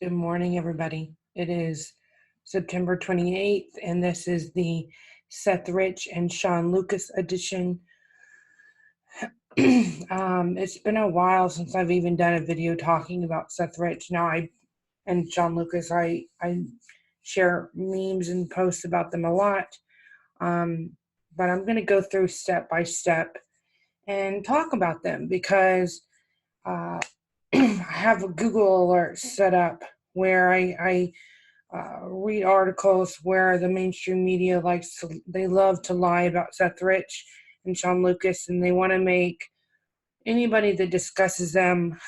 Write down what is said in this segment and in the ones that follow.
Good morning, everybody. It is September 28th, and this is the Seth Rich and Shawn Lucas edition. It's been a while since I've even done a video talking about Seth Rich. Now, and Shawn Lucas, I share memes and posts about them a lot, but I'm going to go through step by step and talk about them because I have a Google alert set up where I read articles where the mainstream media they love to lie about Seth Rich and Shawn Lucas, and they want to make anybody that discusses them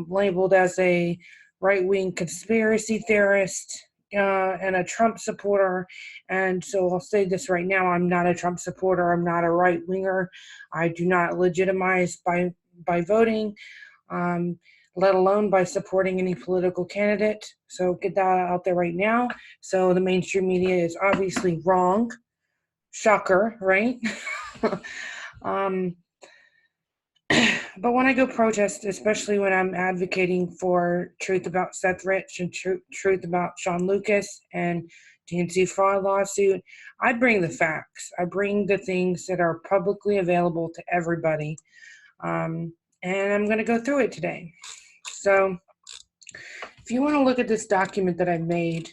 labeled as a right-wing conspiracy theorist and a Trump supporter. And so I'll say this right now: I'm not a Trump supporter. I'm not a right-winger. I do not legitimize by voting. Let alone by supporting any political candidate. So get that out there right now. So the mainstream media is obviously wrong. Shocker, right? But when I go protest, especially when I'm advocating for truth about Seth Rich and truth about Shawn Lucas and DNC Fraud Lawsuit, I bring the facts. I bring the things that are publicly available to everybody. And I'm going to go through it today. So if you want to look at this document that I made,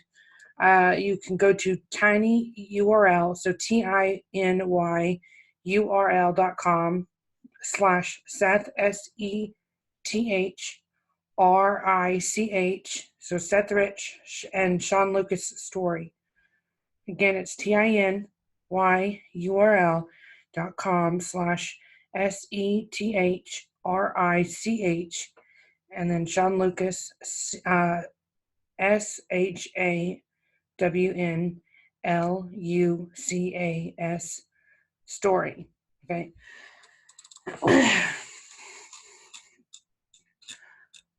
you can go to tinyurl, so tinyurl.com/Seth, SETHRICH, so Seth Rich and Shawn Lucas story. Again, it's tinyurl.com/SETHRICH, and then Shawn Lucas, SHAWNLUCAS story. Okay.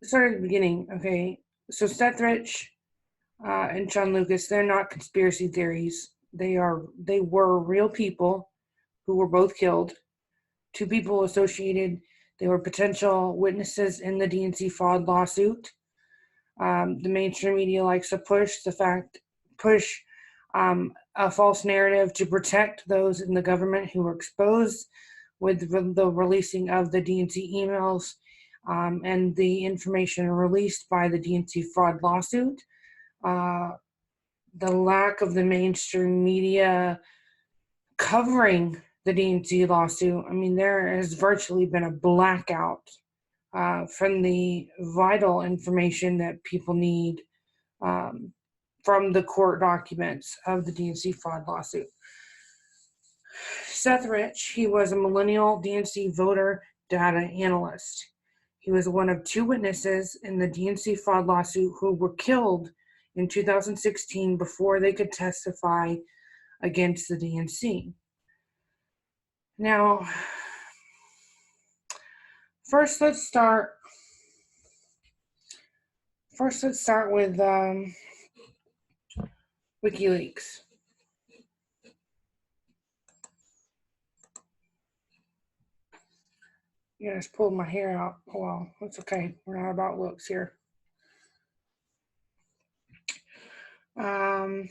Start at the beginning. Okay. So Seth Rich and Shawn Lucas, they're not conspiracy theories. They were real people who were both killed. Two people associated. They were potential witnesses in the DNC Fraud Lawsuit. The mainstream media likes to push a false narrative to protect those in the government who were exposed with the releasing of the DNC emails and the information released by the DNC Fraud Lawsuit. The lack of the mainstream media covering the DNC lawsuit, I mean, there has virtually been a blackout from the vital information that people need from the court documents of the DNC fraud lawsuit. Seth Rich, he was a millennial DNC voter data analyst. He was one of two witnesses in the DNC fraud lawsuit who were killed in 2016 before they could testify against the DNC. Now, first let's start with Wikileaks. Yeah, I just pulled my hair out. Oh, well, that's okay. We're not about looks here. Where am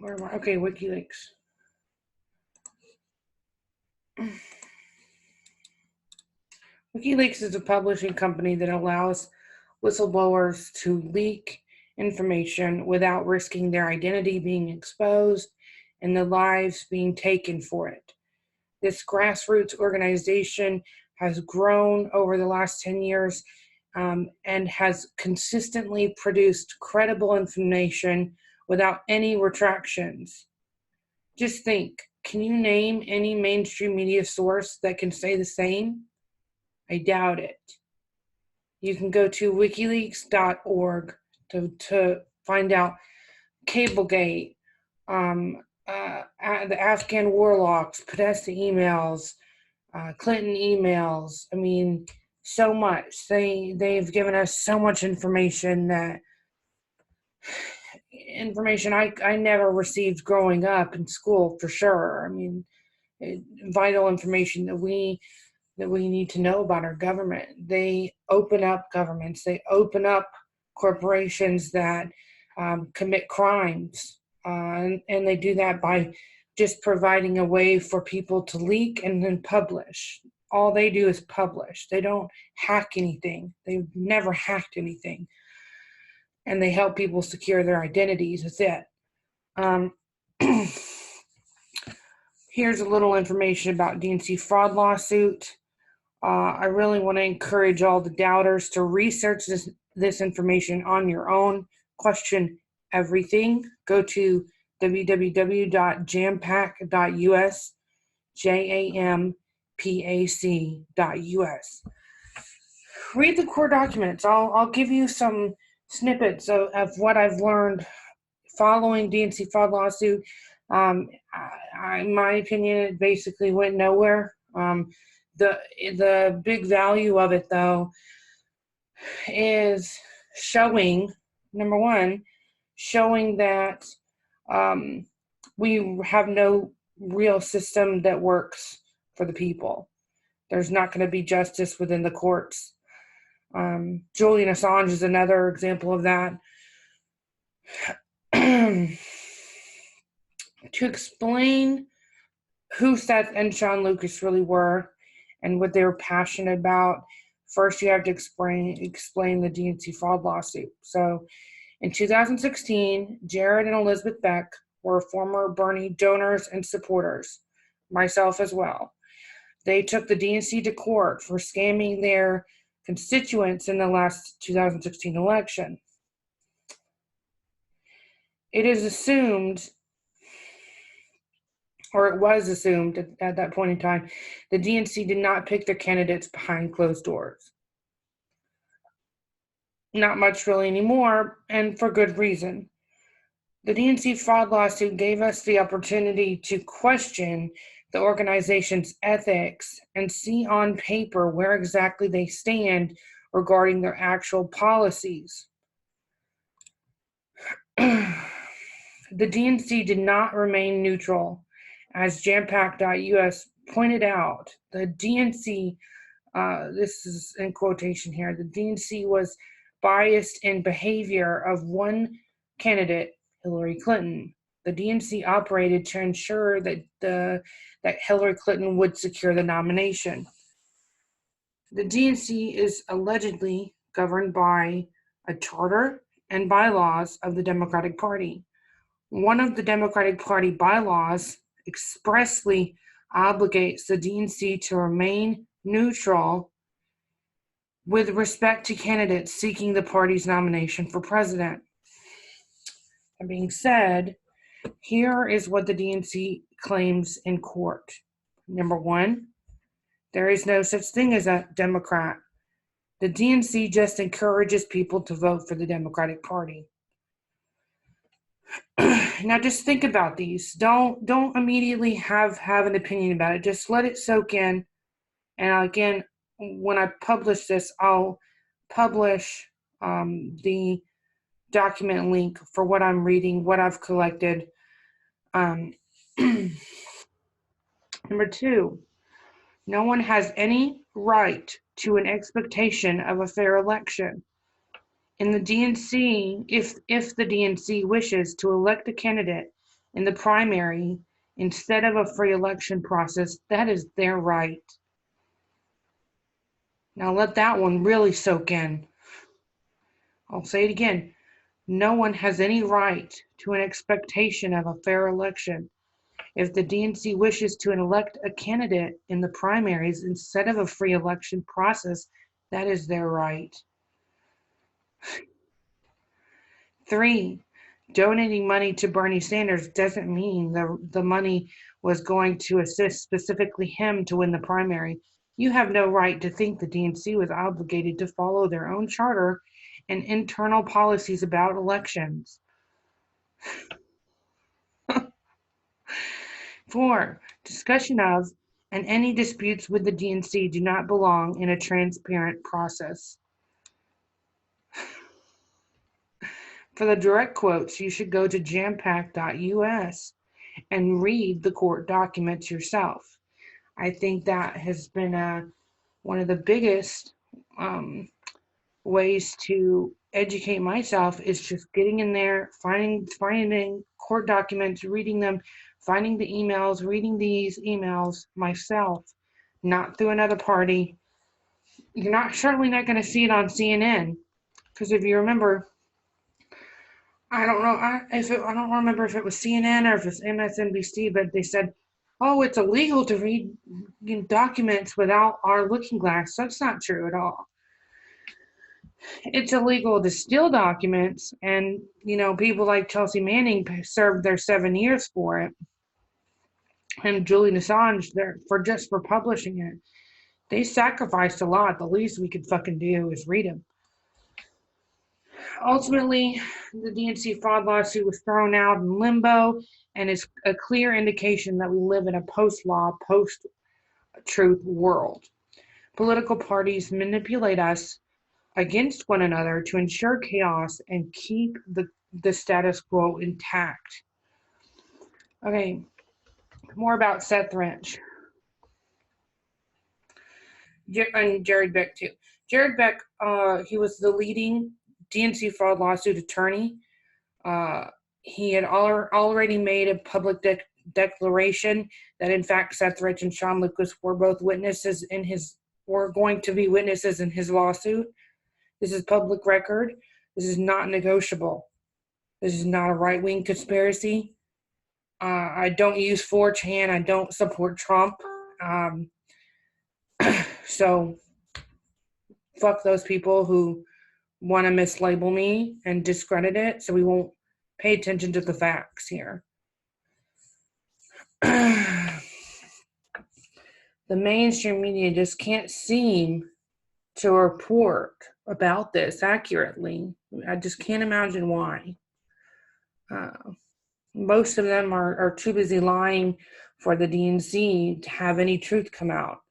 I? Okay, Wikileaks. Wikileaks is a publishing company that allows whistleblowers to leak information without risking their identity being exposed and their lives being taken for it. This grassroots organization has grown over the last 10 years and has consistently produced credible information without any retractions. Just think, can you name any mainstream media source that can say the same? I doubt it. You can go to wikileaks.org to find out Cablegate, the Afghan warlocks, Podesta emails, Clinton emails. I mean, so much. They've given us so much information I never received growing up in school, for sure. I mean, vital information that we need to know about our government. They open up governments. They open up corporations that commit crimes. And they do that by just providing a way for people to leak and then publish. All they do is publish. They don't hack anything. They've never hacked anything. And they help people secure their identities. That's it. Here's a little information about DNC Fraud Lawsuit. I really want to encourage all the doubters to research this information on your own. Question everything. Go to www.jampac.us, jampac.us. Read the core documents. I'll give you some snippets of what I've learned following DNC Fraud Lawsuit. In my opinion, it basically went nowhere. The big value of it, though, is showing, number one, showing that we have no real system that works for the people. There's not going to be justice within the courts. Julian Assange is another example of that. To explain who Seth and Shawn Lucas really were and what they were passionate about, first you have to explain the DNC fraud lawsuit. So in 2016, Jared and Elizabeth Beck were former Bernie donors and supporters, myself as well. They took the DNC to court for scamming their constituents in the last 2016 election. It is assumed, or it was assumed at that point in time, the DNC did not pick their candidates behind closed doors. Not much really anymore, and for good reason. The DNC fraud lawsuit gave us the opportunity to question the organization's ethics and see on paper where exactly they stand regarding their actual policies. The DNC did not remain neutral. As jampac.us pointed out, the DNC, this is in quotation here, the DNC was biased in behavior of one candidate, Hillary Clinton. The DNC operated to ensure that Hillary Clinton would secure the nomination. The DNC is allegedly governed by a charter and bylaws of the Democratic Party. One of the Democratic Party bylaws expressly obligates the DNC to remain neutral with respect to candidates seeking the party's nomination for president. That being said, here is what the DNC claims in court. Number one, there is no such thing as a Democrat. The DNC just encourages people to vote for the Democratic Party. Now just think about these. Don't immediately have an opinion about it. Just let it soak in. And again, when I publish this, I'll publish the document link for what I'm reading, what I've collected. Number two, no one has any right to an expectation of a fair election. In the DNC, if the DNC wishes to elect a candidate in the primary instead of a free election process, that is their right. Now let that one really soak in. I'll say it again. No one has any right to an expectation of a fair election. If the DNC wishes to elect a candidate in the primaries instead of a free election process, that is their right. 3, donating money to Bernie Sanders doesn't mean the money was going to assist specifically him to win the primary. You have no right to think the DNC was obligated to follow their own charter and internal policies about elections. 4, discussion of and any disputes with the DNC do not belong in a transparent process. For the direct quotes, you should go to jampac.us and read the court documents yourself. I think that has been one of the biggest ways to educate myself is just getting in there, finding court documents, reading them, finding the emails, reading these emails myself, not through another party. You're certainly not going to see it on CNN, because if you remember, I don't know I don't remember if it was CNN or if it's MSNBC, but they said, "Oh, it's illegal to read documents without our looking glass." That's not true at all. It's illegal to steal documents, and people like Chelsea Manning served their 7 years for it, and Julian Assange for publishing it. They sacrificed a lot. The least we could fucking do is read them. Ultimately, the DNC fraud lawsuit was thrown out in limbo, and is a clear indication that we live in a post-law, post-truth world. Political parties manipulate us against one another to ensure chaos and keep the status quo intact. Okay, more about Seth Rich. And Jared Beck too. Jared Beck, he was the leading DNC fraud lawsuit attorney. He had already made a public declaration that in fact Seth Rich and Shawn Lucas were both witnesses were going to be witnesses in his lawsuit. This is public record. This is not negotiable. This is not a right-wing conspiracy. I don't use 4chan. I don't support Trump. So fuck those people who want to mislabel me and discredit it, so we won't pay attention to the facts here. The mainstream media just can't seem to report about this accurately. I just can't imagine why. Most of them are too busy lying for the DNC to have any truth come out.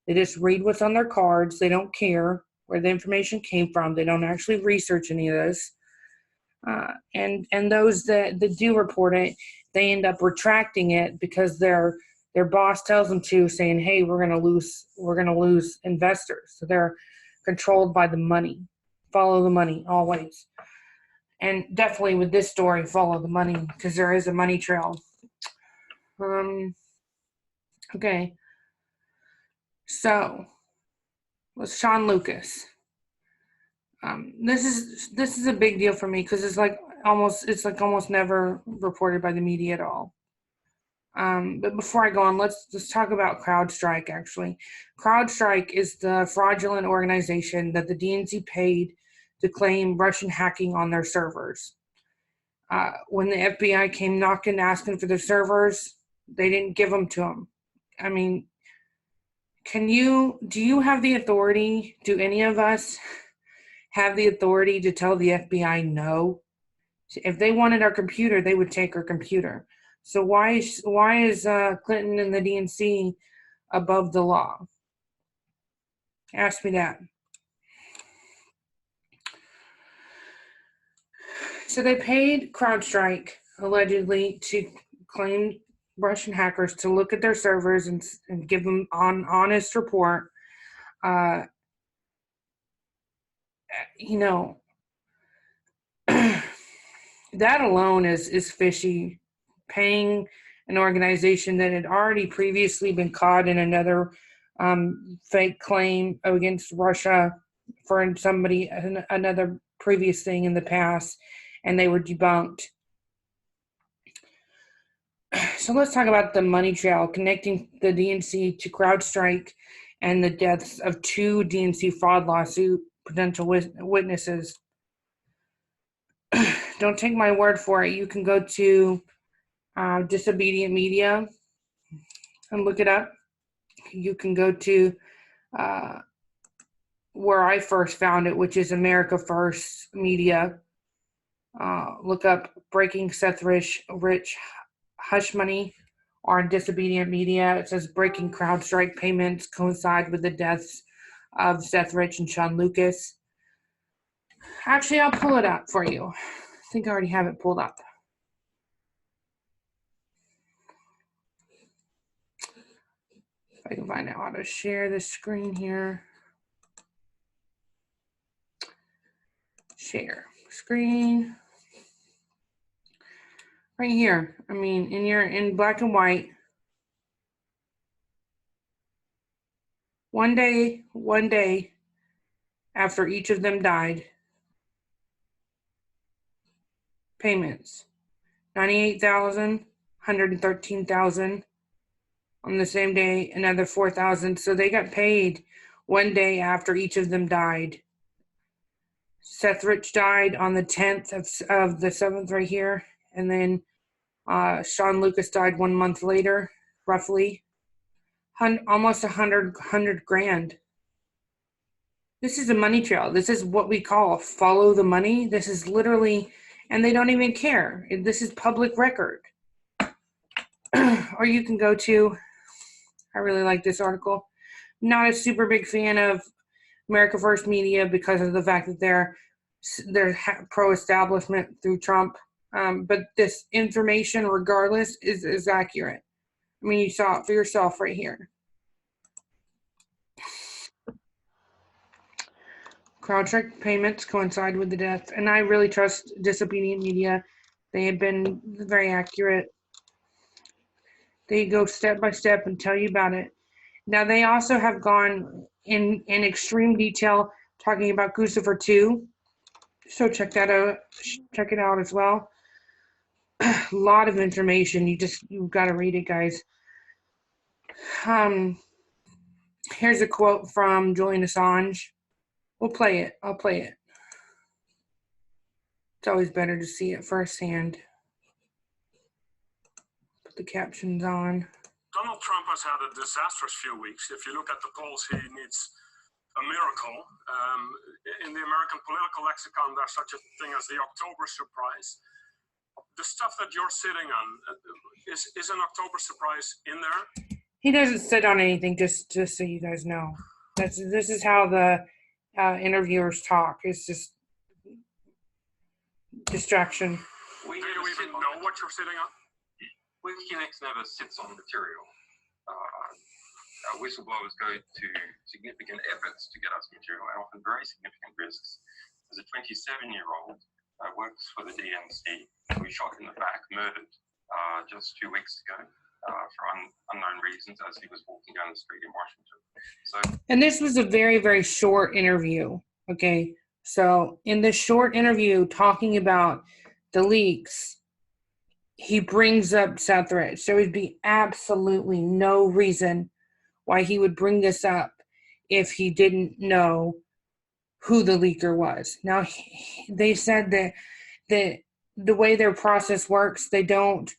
They just read what's on their cards. They don't care where the information came from. They don't actually research any of this. And those that do report it, they end up retracting it because their boss tells them to, saying, "Hey, we're gonna lose investors." So they're controlled by the money. Follow the money always. And definitely with this story, follow the money, because there is a money trail. Okay. So, with Shawn Lucas, this is a big deal for me because it's almost never reported by the media at all. But before I go on, let's talk about Crowdstrike. Actually, Crowdstrike is the fraudulent organization that the DNC paid to claim Russian hacking on their servers. When the FBI came knocking, asking for their servers, they didn't give them to them. I mean, do you have the authority? Do any of us have the authority to tell the FBI no? If they wanted our computer, they would take our computer. So why is Clinton and the DNC above the law? Ask me that. So they paid Crowdstrike, allegedly, to claim Russian hackers to look at their servers and give them an honest report. That alone is fishy. Paying an organization that had already previously been caught in another fake claim against Russia for another previous thing in the past, and they were debunked. So let's talk about the money trail connecting the DNC to Crowdstrike and the deaths of 2 DNC fraud lawsuit potential witnesses. Don't take my word for it. You can go to Disobedient Media and look it up. You can go to where I first found it, which is America First Media. Look up Breaking Seth Rich Hush Money, or on Disobedient Media. It says breaking Crowdstrike payments coincide with the deaths of Seth Rich and Shawn Lucas. Actually, I'll pull it up for you. I think I already have it pulled up. If I can find out how to share the screen here. Share screen. Right here. I mean, in black and white. One day after each of them died. Payments. 98,000, 113,000 on the same day, another 4,000. So they got paid one day after each of them died. Seth Rich died on the 10th of the 7th right here. And then Shawn Lucas died 1 month later, roughly. Almost 100 grand. This is a money trail. This is what we call follow the money. This is literally, and they don't even care. This is public record. Or you can go to, I really like this article. Not a super big fan of America First Media because of the fact that they're pro-establishment through Trump. But this information, regardless, is accurate. I mean, you saw it for yourself right here. Crowdstrike payments coincide with the death, and I really trust Disobedient Media. They have been very accurate. They go step by step and tell you about it. Now, they also have gone in extreme detail talking about Lucifer 2. So check that out. Check it out as well. A lot of information. You've got to read it, guys. Here's a quote from Julian Assange. We'll play it. I'll play it. It's always better to see it firsthand. Put the captions on. Donald Trump has had a disastrous few weeks. If you look at the polls, he needs a miracle. In the American political lexicon, there's such a thing as the October surprise. The stuff that you're sitting on, is an October surprise in there? He doesn't sit on anything, just so you guys know. This is how the interviewers talk. It's just distraction. Do you even know what you're sitting on? Wikileaks never sits on material. Whistleblowers go to significant efforts to get us material, and often very significant risks. There's a 27-year-old works for the DNC who was shot in the back, murdered just 2 weeks ago for unknown reasons as he was walking down the street in Washington. And this was a very, very short interview. Okay, so in this short interview talking about the leaks, he brings up Seth Rich. There would be absolutely no reason why he would bring this up if he didn't know who the leaker was. Now, they said that the way their process works, they don't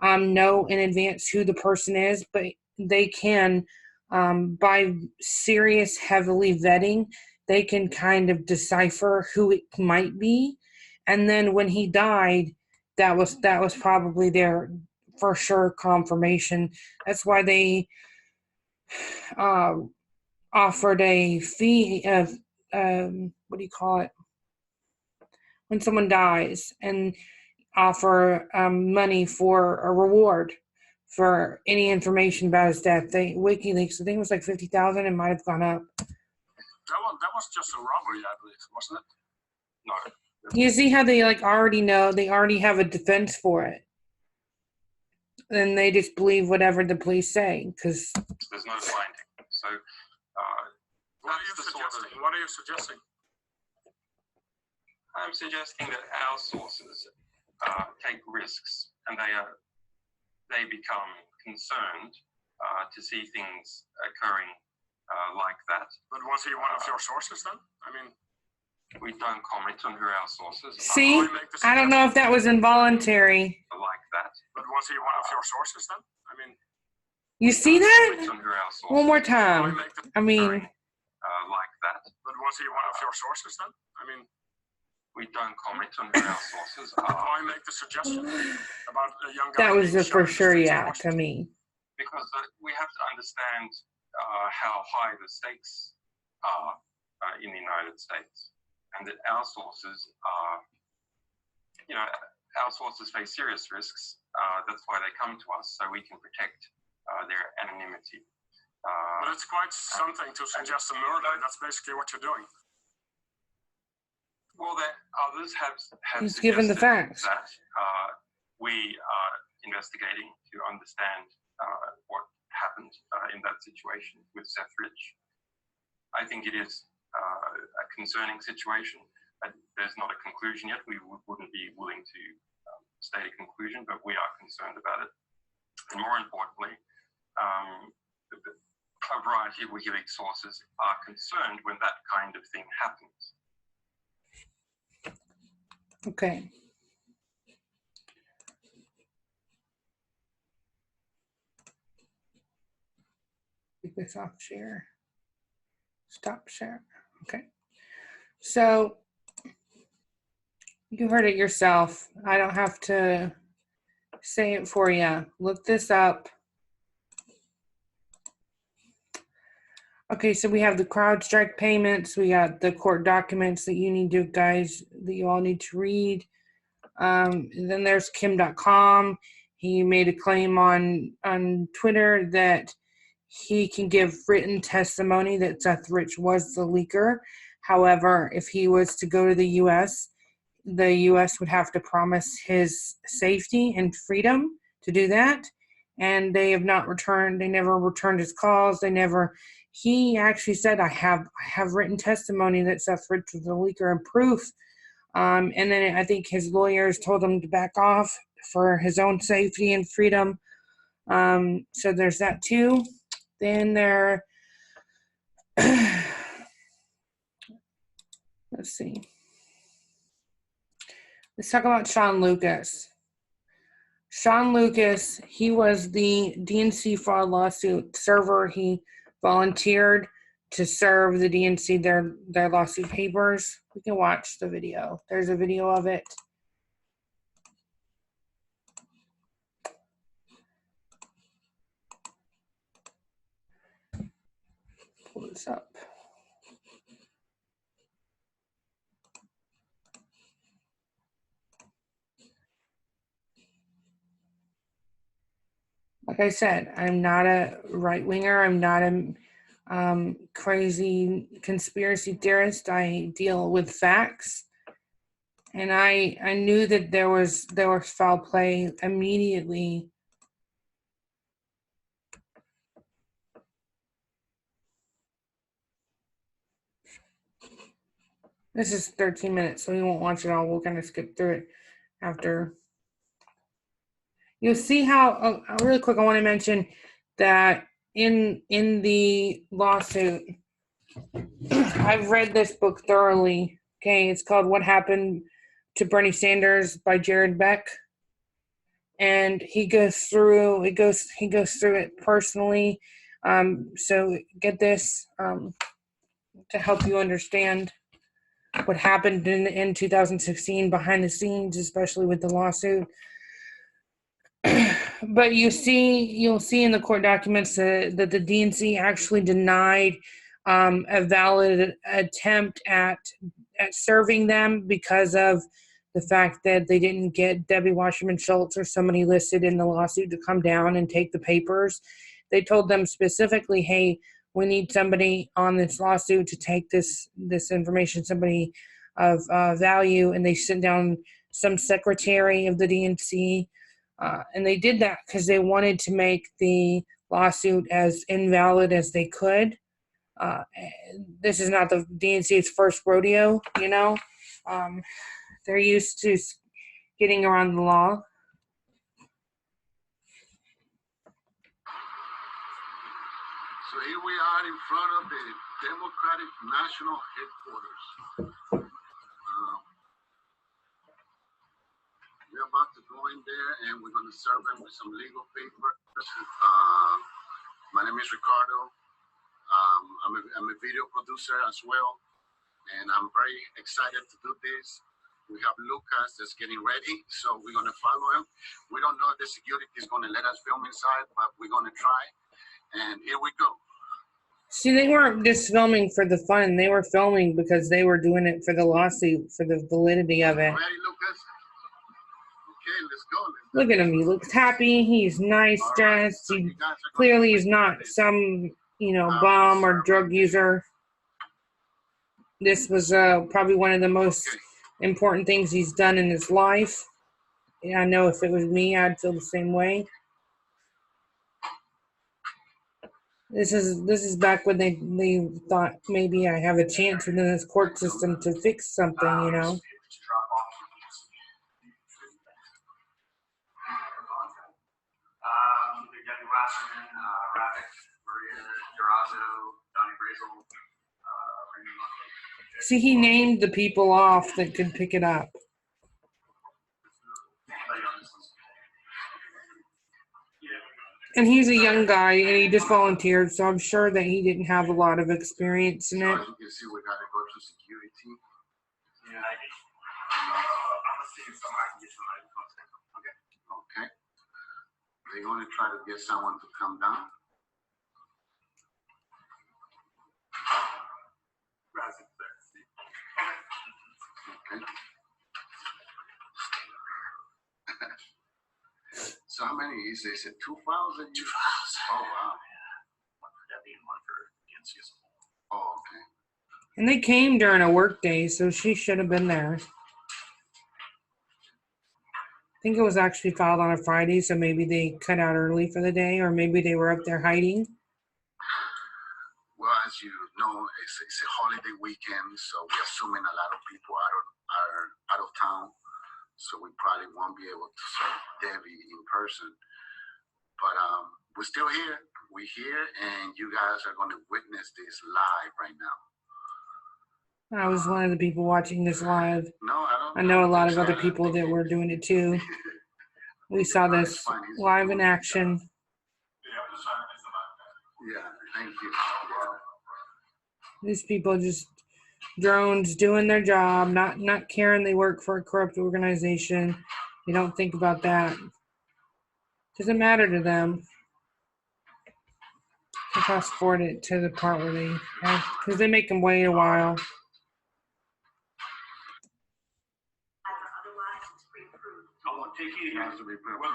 know in advance who the person is, but they can, by serious, heavily vetting, they can kind of decipher who it might be. And then when he died, that was probably their for sure confirmation. That's why they offered a fee of what do you call it when someone dies, and offer money for a reward for any information about his death. WikiLeaks, I think it was like 50,000. It might have gone up. That was just a robbery, I believe, wasn't it? No. You see how they already know, they already have a defense for it. And they just believe whatever the police say, because there's no finding. So what are you suggesting? I'm suggesting that our sources take risks, and they become concerned to see things occurring like that. But was he one of your sources then? I mean, we don't comment on who our sources are. See, I don't know if that was involuntary. Like that. But was he one of your sources then? I mean, you see that? One more time. I mean, like that. But was he one of your sources then? I mean, we don't comment on who our sources are. Why make the suggestion about a young guy? That was a for sure, yeah, to me. Because we have to understand how high the stakes are in the United States, and that our sources are, our sources face serious risks. That's why they come to us, so we can protect their anonymity. But it's quite something to suggest a murder. That's basically what you're doing. Well, that others have He's given the facts. That we are investigating to understand what happened in that situation with Seth Rich. I think it is a concerning situation. There's not a conclusion yet. We wouldn't be willing to state a conclusion, but we are concerned about it. And more importantly, a variety of Wikileaks sources are concerned when that kind of thing happens. Okay. Take this off share. Stop share. Okay. So you heard it yourself. I don't have to say it for you. Look this up. Okay, so we have the Crowdstrike payments. We got the court documents that you need to, guys, that you all need to read. And then there's Kim.com. He made a claim on Twitter that he can give written testimony that Seth Rich was the leaker. However, if he was to go to the U.S. would have to promise his safety and freedom to do that. And they have not returned. They never returned his calls. He actually said, I have written testimony that Seth Rich was the leaker and proof. And then I think his lawyers told him to back off for his own safety and freedom. So there's that too. Then let's see. Let's talk about Shawn Lucas. Shawn Lucas, he was the DNC Fraud Lawsuit server. He volunteered to serve the DNC their lawsuit papers. We can watch the video. There's a video of it. Pull this up. Like I said, I'm not a right-winger. I'm not a crazy conspiracy theorist. I deal with facts. And I knew that there was foul play immediately. This is 13 minutes, so we won't watch it all. We'll kind of skip through it after. You'll see how, really quick, I want to mention that in the lawsuit, I've read this book thoroughly. Okay, it's called What Happened to Bernie Sanders by Jared Beck. And he goes through it personally. So get this to help you understand what happened in 2016 behind the scenes, especially with the lawsuit. But you'll see in the court documents that the DNC actually denied a valid attempt at serving them because of the fact that they didn't get Debbie Wasserman Schultz or somebody listed in the lawsuit to come down and take the papers. They told them specifically, hey, we need somebody on this lawsuit to take this information, somebody of value, and they sent down some secretary of the DNC. And they did that because they wanted to make the lawsuit as invalid as they could. This is not the DNC's first rodeo, you know. They're used to getting around the law. So here we are in front of the Democratic National Headquarters. We're about to go in there and we're going to serve them with some legal papers. My name is Ricardo. I'm a video producer as well, and I'm very excited to do this. We have Lucas that's getting ready, so we're going to follow him. We don't know if the security is going to let us film inside, but we're going to try. And here we go. See, they weren't just filming for the fun. They were filming because they were doing it for the lawsuit, for the validity of it. Ready, Lucas? Okay, let's go. Look at him. He looks happy. He's nice dressed. He clearly is not some, bum or drug user. this was probably one of the most important things he's done in his life. And I know if it was me, I'd feel the same way. This is back when they thought maybe I have a chance within this court system to fix something, you know. See, he named the people off that could pick it up. And he's a young guy, and he just volunteered, so I'm sure that he didn't have a lot of experience in it. So as you can see, we gotta go to security. Okay. They're gonna try to get someone to come down. Okay. So how many is it? Is it 2 files? 2 files. Oh wow. One for Debbie and one for DNC as a whole. Oh, okay. And they came during a work day, so she should have been there. I think it was actually filed on a Friday, so maybe they cut out early for the day, or maybe they were up there hiding. Well, as you know, it's a holiday weekend, so we're assuming a lot of people are out of town, so we probably won't be able to serve Debbie in person. But we're still here. We're here, and you guys are going to witness this live right now. I was one of the people watching this live. No, I know a lot of other people that were doing it too. We saw this live in action. Yeah, thank you. These people just drones doing their job, not caring they work for a corrupt organization. They don't think about that. Doesn't matter to them. So fast forward it to the part where they, because they make them wait a while. Take you here. So based on that,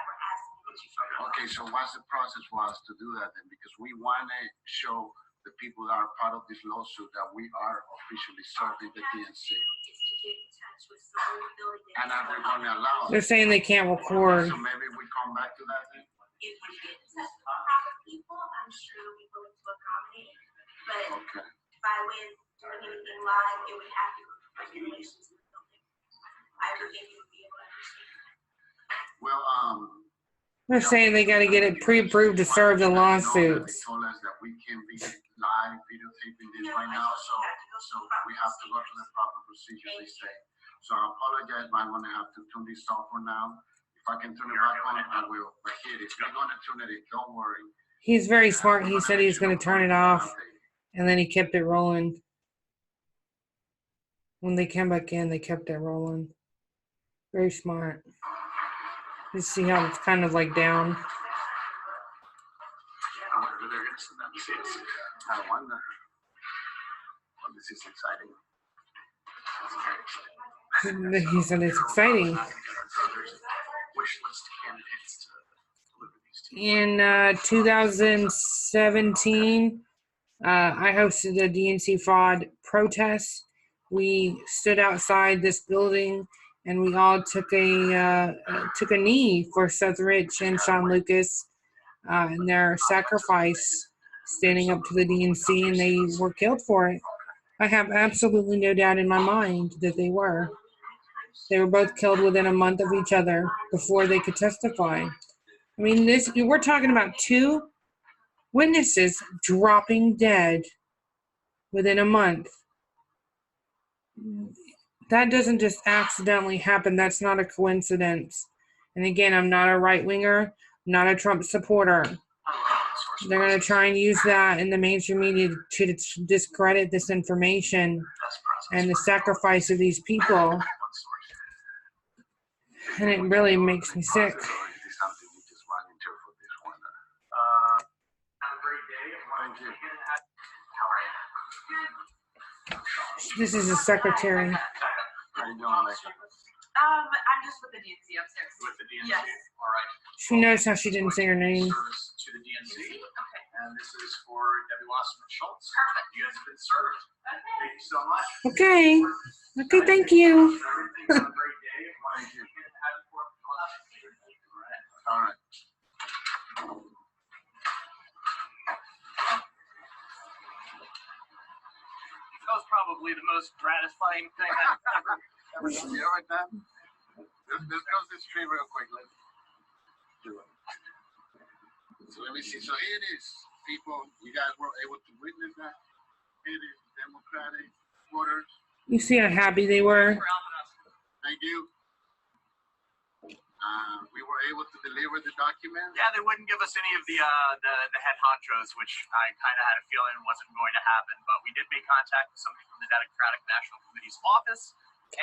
we're asking that you try to. Okay, so what's the process for us to do that then? Because we want to show the people that are part of this lawsuit that we are officially serving the DNC. And are they going to allow us? They're saying they can't record. So maybe we come back to that then? If we get proper people, I'm sure we'll be willing to accommodate. But okay. By way of doing anything live, it would have to go through regulations in the building. I believe you would be able to understand. Well, they're saying they got to get it pre-approved to serve the lawsuits. They told us that we can be live videotaping this right now, so we have to go to the proper procedure, they say. So I apologize, but I'm going to have to turn this off for now. If I can turn it back on, I will. But here, if you're going to turn it in, don't worry. He's very smart. He said he was going to turn it off, and then he kept it rolling. When they came back in, they kept it rolling. Very smart. You see how it's kind of like down. I wonder if they're going to send that to us. I wonder. Well, this is exciting. He said it's exciting. In 2017, I hosted a DNC fraud protest. We stood outside this building and we all took a knee for Seth Rich and Shawn Lucas and their sacrifice, standing up to the DNC, and they were killed for it. I have absolutely no doubt in my mind that they were. They were both killed within a month of each other before they could testify. I mean, we're talking about 2 witnesses dropping dead within a month. That doesn't just accidentally happen. That's not a coincidence. And again, I'm not a right-winger, not a Trump supporter. They're going to try and use that in the mainstream media to discredit this information and the sacrifice of these people. And it really makes me sick. This is a secretary. How you doing, Alexa? I'm just with the DNC upstairs. With the DNC? Yes. All right. She knows how she didn't say her name. Service to the DNC. Okay. and this is for Debbie Wasserman Schultz. Perfect. You guys have been served. Thank you so much. Okay. Okay, thank you. Everything. Have a great day. Thank you. Happy 4th of July. All right. That was probably the most gratifying thing I've ever done. You know what, Dan? Let's close this tree real quick. Let's do it. So let me see. So here it is, people. You guys were able to witness that. It is Democratic voters. You see how happy they were? Thank you. We were able to deliver the document. Yeah, they wouldn't give us any of the head honchos, which I kind of had a feeling wasn't going to happen. But we did make contact with somebody from the Democratic National Committee's office.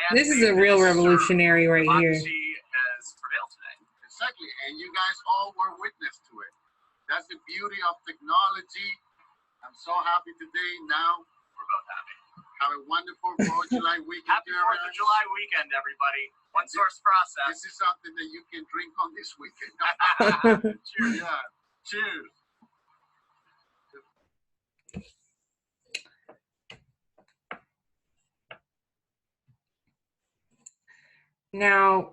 And This is a real revolutionary right here. democracy has prevailed today. Exactly, and you guys all were witness to it. That's the beauty of technology. I'm so happy today. Now We're both happy. have a wonderful 4th of July weekend. Happy 4th of July weekend, everybody. One source process. This is something that you can drink on this weekend. Cheers. Yeah. Cheers. Now,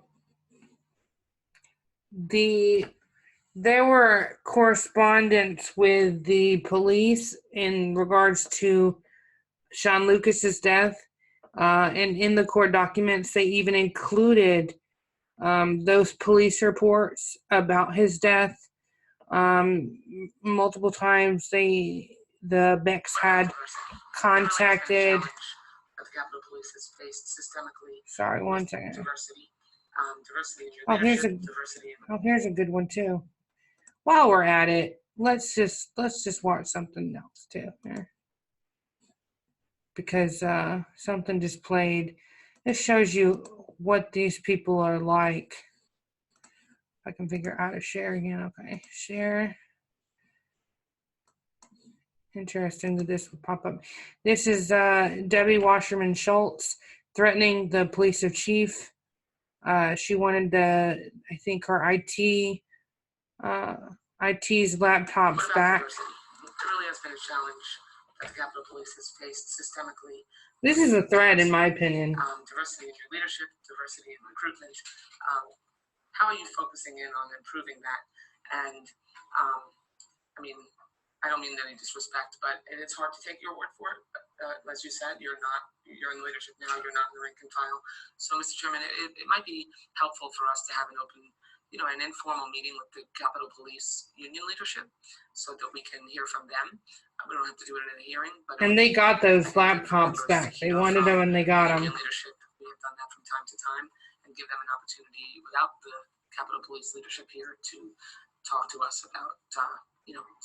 there were correspondence with the police in regards to Shawn Lucas's death, and in the court documents, they even included those police reports about his death. Multiple times, the Becks had contacted. The Capitol Police has faced systemically. Sorry, one second. Diversity in your Oh, here's leadership, diversity in here's a good one too. While we're at it, let's just watch something else too. Yeah. Because something just played. This shows you what these people are like. I can figure out how to share again. Okay, share. Interesting that this will pop up. This is Debbie Wasserman Schultz threatening the police chief. She wanted I think her IT's laptops back. It really has been a challenge that the Capitol Police has faced systemically. This is a threat, in my opinion. Diversity in your leadership, diversity in recruitment. How are you focusing in on improving that? And I mean, I don't mean any disrespect, but it's hard to take your word for it. As you said, you're in leadership now, you're not in the rank and file. So, Mr. Chairman, it might be helpful for us to have an open, an informal meeting with the Capitol Police Union leadership so that we can hear from them. We don't have to do it in a hearing. But And they got those laptops back. They wanted them and they got them. Leadership, we have done that from time to time and give them an opportunity without the Capitol Police leadership here to talk to us about,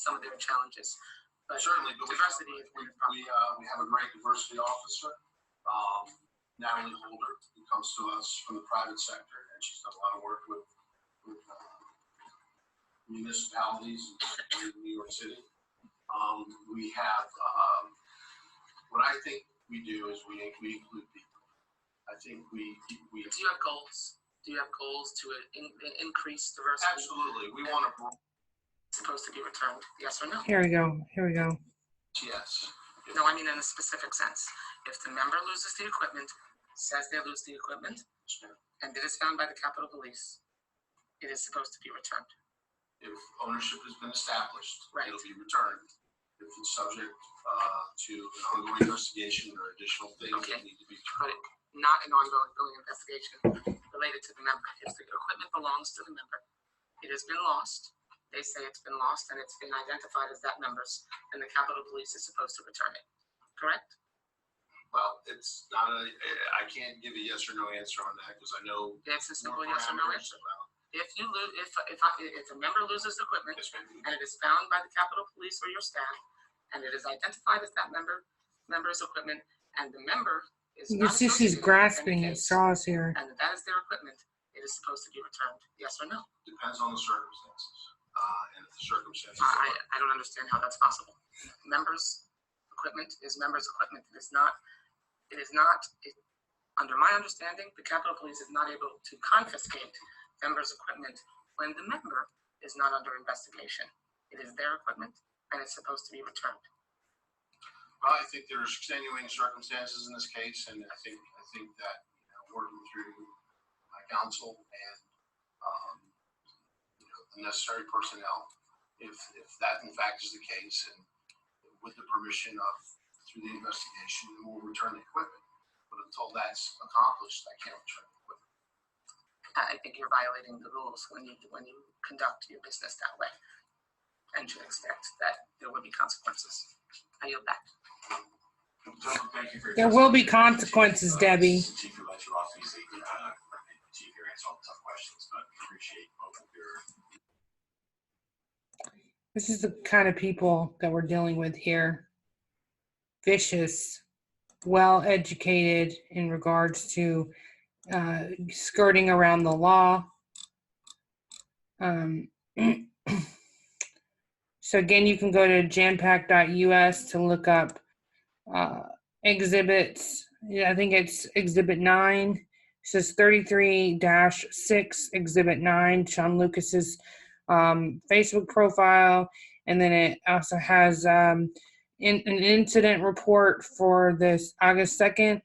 some of their challenges. But Certainly, but diversity is one problem. we have a great diversity officer, Natalie Holder, who comes to us from the private sector, and she's done a lot of work with municipalities in New York City. We have what I think we do is we include people. I think we. Do you have goals? Do you have goals to increase diversity? Absolutely, we want to. Supposed to be returned, yes or no? Here we go. Yes. No, I mean in a specific sense. If the member loses the equipment, says they lose the equipment, and it is found by the Capitol Police, it is supposed to be returned. If ownership has been established, Right. it'll be returned. If it's subject to an ongoing investigation or additional things that need to be But returned. not an ongoing investigation related to the member. If the equipment belongs to the member, it has been lost. They say it's been lost and it's been identified as that member's, and the Capitol Police is supposed to return it. Correct? Well, it's not I can't give a yes or no answer on that because I know. It's a simple yes or no answer. If you lose, if a member loses equipment and it is found by the Capitol Police or your staff, and it is identified as that member's equipment, and the member is You not see she's associated grasping in the at case, straws here. and that is their equipment, it is supposed to be returned. Yes or no? Depends on the circumstances. And if the circumstances. I don't understand how that's possible. Members' equipment is members' equipment. It is not, under my understanding, the Capitol Police is not able to confiscate members' equipment when the member is not under investigation. It is their equipment. and it's supposed to be returned? Well, I think there's extenuating circumstances in this case, and I think that working through my counsel and the necessary personnel, if that in fact is the case, and with the permission of through the investigation, we'll return the equipment. But until that's accomplished, I can't return the equipment. I think you're violating the rules when you conduct your business that way, and should expect that there will be consequences. I yield back. Thank you for your There will be consequences, Debbie. Chief, you let you off easy. Chief, you're answering all the tough questions, but appreciate both of your. This is the kind of people that we're dealing with here. Vicious, well-educated in regards to skirting around the law. So again, you can go to jampack.us to look up exhibits. Yeah, I think it's Exhibit 9. It says 33-6, Exhibit 9, Shawn Lucas's Facebook profile. And then it also has an incident report for this August 2nd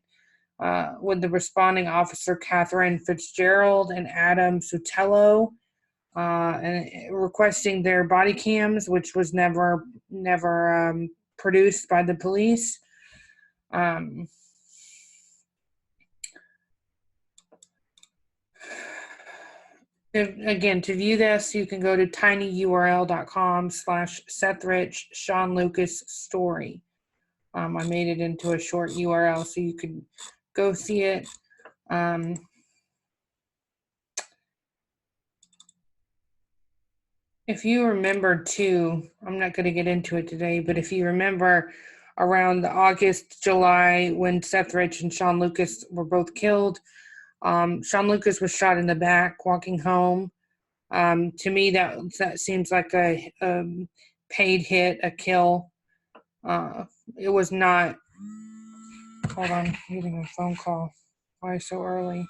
with the responding officer, Kathryn Fitzgerald and Adam Sotelo, and requesting their body cams, which was never produced by the police. Again, to view this, you can go to tinyurl.com/Seth Rich Shawn Lucas story. I made it into a short URL so you could go see it. If you remember too, I'm not going to get into it today, but if you remember around the August, July, when Seth Rich and Shawn Lucas were both killed, Shawn Lucas was shot in the back walking home. To me, that seems like a paid hit, a kill. It was not. Hold on, I'm getting a phone call. Why so early?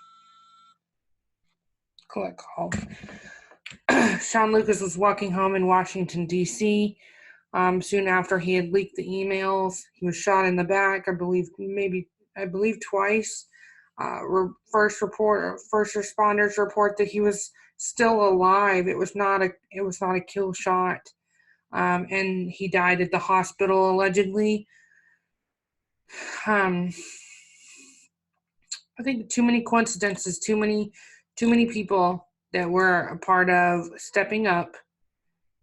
Collect call. Shawn Lucas was walking home in Washington, D.C. Soon after he had leaked the emails. He was shot in the back, I believe twice. First responders report that he was still alive. It was not a kill shot, and he died at the hospital allegedly. I think too many coincidences, too many people that were a part of stepping up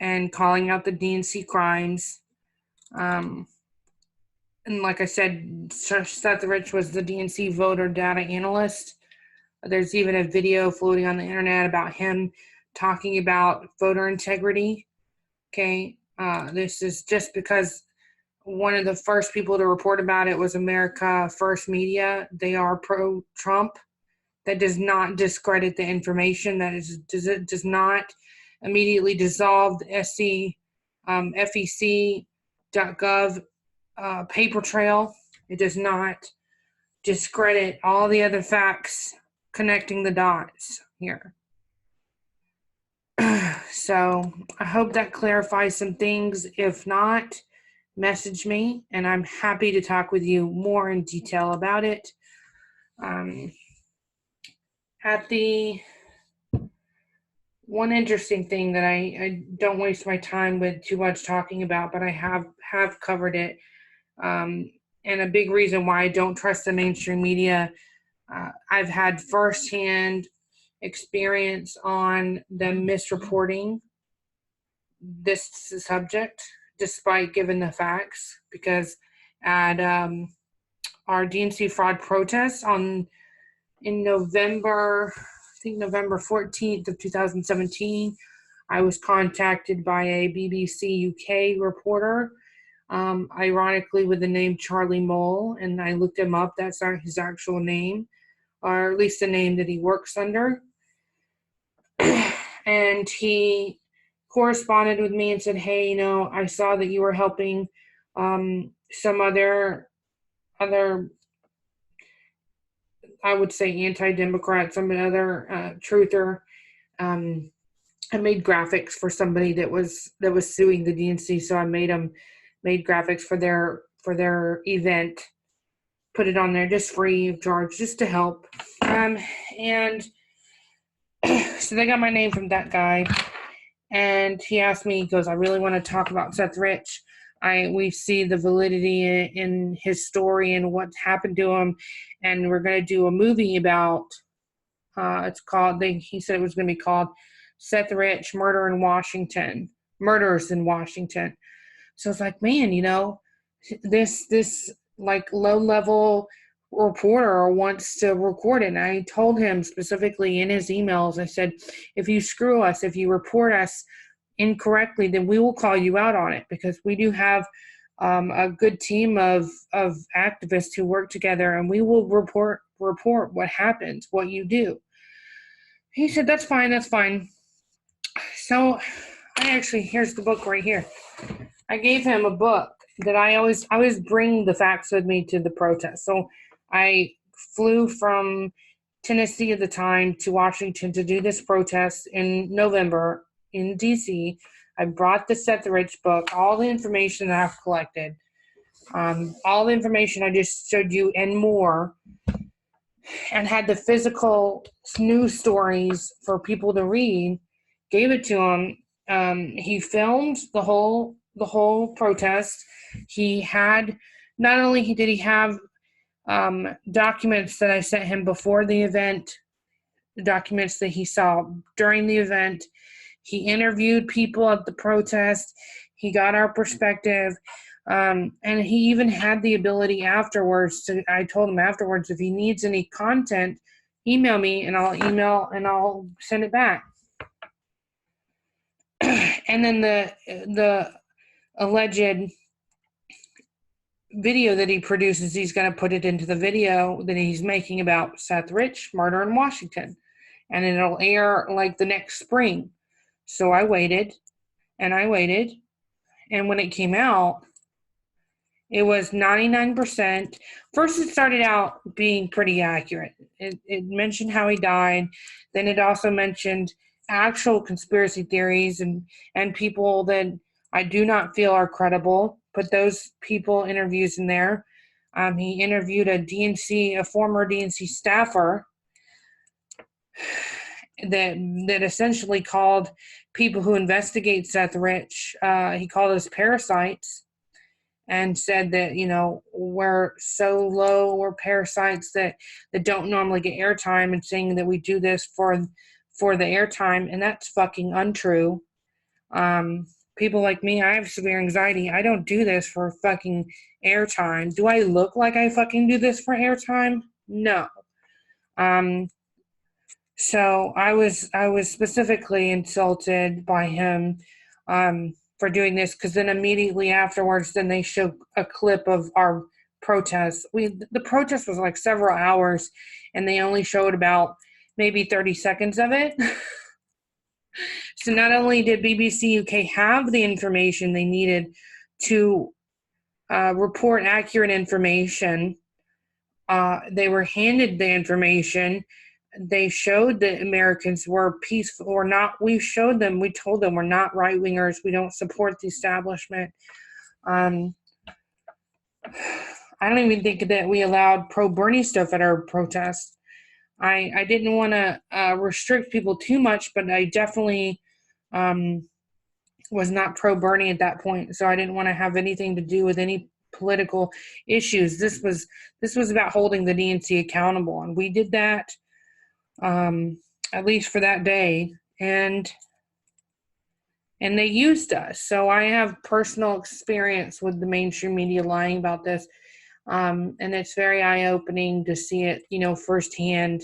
and calling out the DNC crimes. And like I said, Seth Rich was the DNC Voter Data Analyst. There's even a video floating on the internet about him talking about voter integrity. Okay, this is just because one of the first people to report about it was America First Media. They are pro-Trump. That does not discredit the information. That does not immediately dissolve the FEC.gov paper trail. It does not discredit all the other facts connecting the dots here. So I hope that clarifies some things. If not, message me and I'm happy to talk with you more in detail about it. One interesting thing that I don't waste my time with too much talking about, but I have covered it. And a big reason why I don't trust the mainstream media, I've had firsthand experience on them misreporting this subject, despite giving the facts, because at our DNC fraud protests in November, I think November 14th of 2017, I was contacted by a BBC UK reporter, ironically with the name Charlie Mole, and I looked him up. That's not his actual name, or at least the name that he works under. And he corresponded with me and said, hey, I saw that you were helping some other, I would say, anti-Democrat, some other truther I made graphics for somebody that was suing the DNC, so I made graphics for their event, put it on there just free of charge, just to help. And so they got my name from that guy, and he asked me, he goes, I really want to talk about Seth Rich. We see the validity in his story and what happened to him, and we're going to do a movie about, it's called, he said it was going to be called Seth Rich, Murders in Washington. So it's like, man, you know, this like low-level reporter wants to record it. And I told him specifically in his emails, I said, if you screw us, if you report us incorrectly, then we will call you out on it, because we do have a good team of activists who work together, and we will report what happens, what you do. He said, that's fine. So here's the book right here. I gave him a book that I always bring the facts with me to the protest. So I flew from Tennessee at the time to Washington to do this protest in November in DC. I brought the Seth Rich book, all the information that I've collected, all the information I just showed you and more, and had the physical news stories for people to read, gave it to him. He filmed the whole protest. He had, not only did he have documents that I sent him before the event, documents that he saw during the event. He interviewed people at the protest. He got our perspective. And he even had the ability afterwards I told him afterwards, if he needs any content, email me and I'll send it back. And then the alleged video that he produces, he's going to put it into the video that he's making about Seth Rich, Murder in Washington. And it'll air like the next spring. So I waited. And when it came out, it was 99%. First, it started out being pretty accurate. It mentioned how he died. Then it also mentioned actual conspiracy theories and people that I do not feel are credible. Put those people interviews in there. He interviewed a former DNC staffer that essentially called people who investigate Seth Rich, he called us parasites, and said that, you know, we're so low, we're parasites that don't normally get airtime, and saying that we do this for the airtime, and that's fucking untrue. People like me, I have severe anxiety. I don't do this for fucking airtime. Do I look like I fucking do this for airtime? No. So I was specifically insulted by him for doing this, because then immediately afterwards, then they showed a clip of our protest. The protest was like several hours, and they only showed about maybe 30 seconds of it. So not only did BBC UK have the information they needed to report accurate information, they were handed the information. They showed that Americans were peaceful or not. We told them we're not right-wingers. We don't support the establishment. I don't even think that we allowed pro-Bernie stuff at our protest. I didn't want to restrict people too much, but I definitely was not pro-Bernie at that point. So I didn't want to have anything to do with any political issues. This was about holding the DNC accountable, and we did that. At least for that day, and they used us. So I have personal experience with the mainstream media lying about this, and it's very eye-opening to see it, you know, firsthand.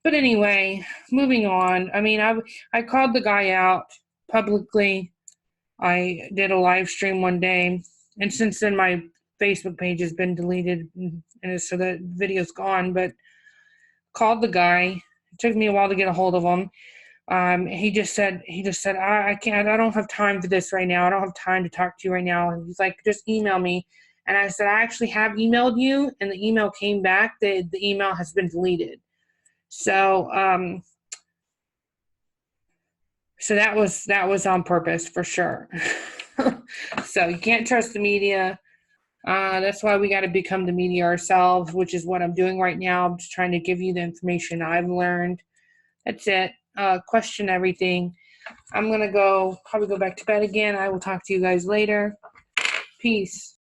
But anyway, moving on. I mean, I called the guy out publicly. I did a live stream one day, and since then my Facebook page has been deleted, and so the video's gone, but called the guy. It took me a while to get a hold of him. He just said, I can't, I don't have time for this right now. I don't have time to talk to you right now. And he's like, just email me. And I said, I actually have emailed you, and the email came back that the email has been deleted. So So that was on purpose for sure. So you can't trust the media. That's why we got to become the media ourselves, which is what I'm doing right now. I'm just trying to give you the information I've learned. That's it. Question everything. I'm going to probably go back to bed again. I will talk to you guys later. Peace.